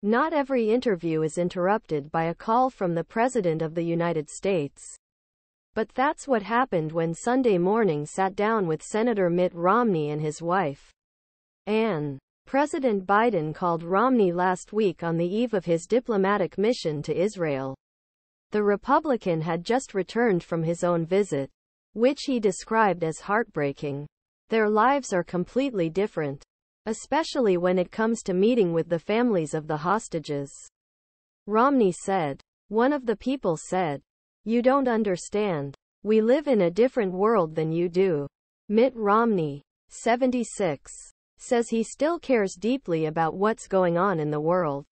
Not every interview is interrupted by a call from the President of the United States. But that's what happened when Sunday Morning sat down with Senator Mitt Romney and his wife, Ann. President Biden called Romney last week on the eve of his diplomatic mission to Israel. The Republican had just returned from his own visit, which he described as heartbreaking. Their lives are completely different, especially when it comes to meeting with the families of the hostages, Romney said. One of the people said, "You don't understand. We live in a different world than you do." Mitt Romney, 76, says he still cares deeply about what's going on in the world.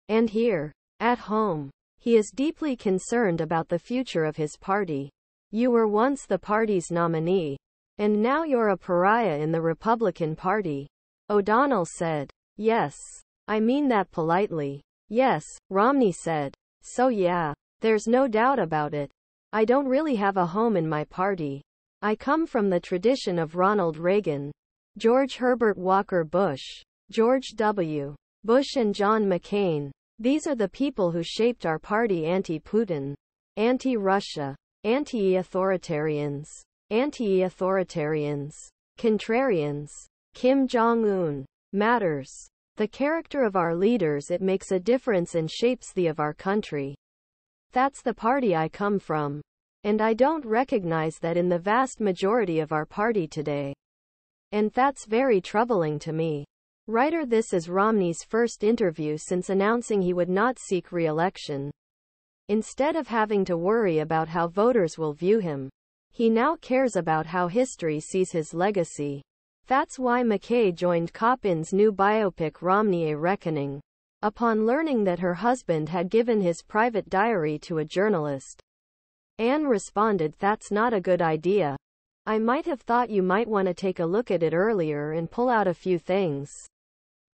And here, at home, he is deeply concerned about the future of his party. "You were once the party's nominee, and now you're a pariah in the Republican Party," O'Donnell said. "Yes. I mean that politely." "Yes," Romney said. "So yeah, there's no doubt about it. I don't really have a home in my party. I come from the tradition of Ronald Reagan, George Herbert Walker Bush, George W. Bush and John McCain. These are the people who shaped our party: anti-Putin, anti-Russia, anti-authoritarians, contrarians, Kim Jong Un. Matters. The character of our leaders, it makes a difference and shapes the of our country. That's the party I come from. And I don't recognize that in the vast majority of our party today. And that's very troubling to me." Writer, this is Romney's first interview since announcing he would not seek re-election. Instead of having to worry about how voters will view him, he now cares about how history sees his legacy. That's why McKay joined Coppins' new biopic Romney A Reckoning, upon learning that her husband had given his private diary to a journalist. Ann responded, "That's not a good idea. I might have thought you might want to take a look at it earlier and pull out a few things."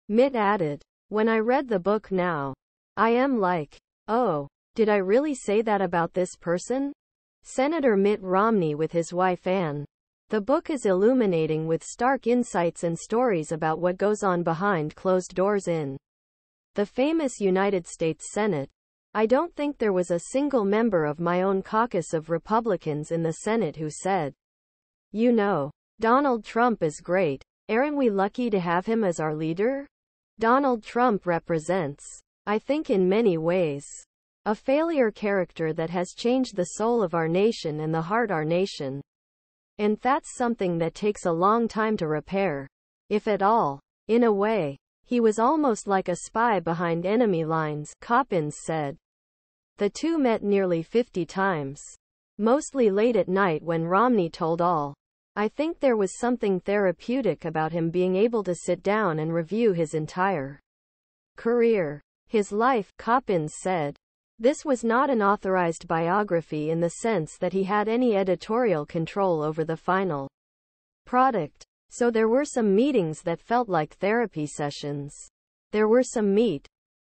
Mitt added, "When I read the book now, I am like, oh, did I really say that about this person?" Senator Mitt Romney with his wife Ann. The book is illuminating with stark insights and stories about what goes on behind closed doors in the famous United States Senate. "I don't think there was a single member of my own caucus of Republicans in the Senate who said, 'You know, Donald Trump is great. Aren't we lucky to have him as our leader?' Donald Trump represents, I think in many ways, a failure character that has changed the soul of our nation and the heart our nation. And that's something that takes a long time to repair, if at all. In a way, he was almost like a spy behind enemy lines," Coppins said. The two met nearly 50 times, mostly late at night when Romney told all. "I think there was something therapeutic about him being able to sit down and review his entire career, his life," Coppins said. This was not an authorized biography in the sense that he had any editorial control over the final product. So there were some meetings that felt like therapy sessions. There were some meat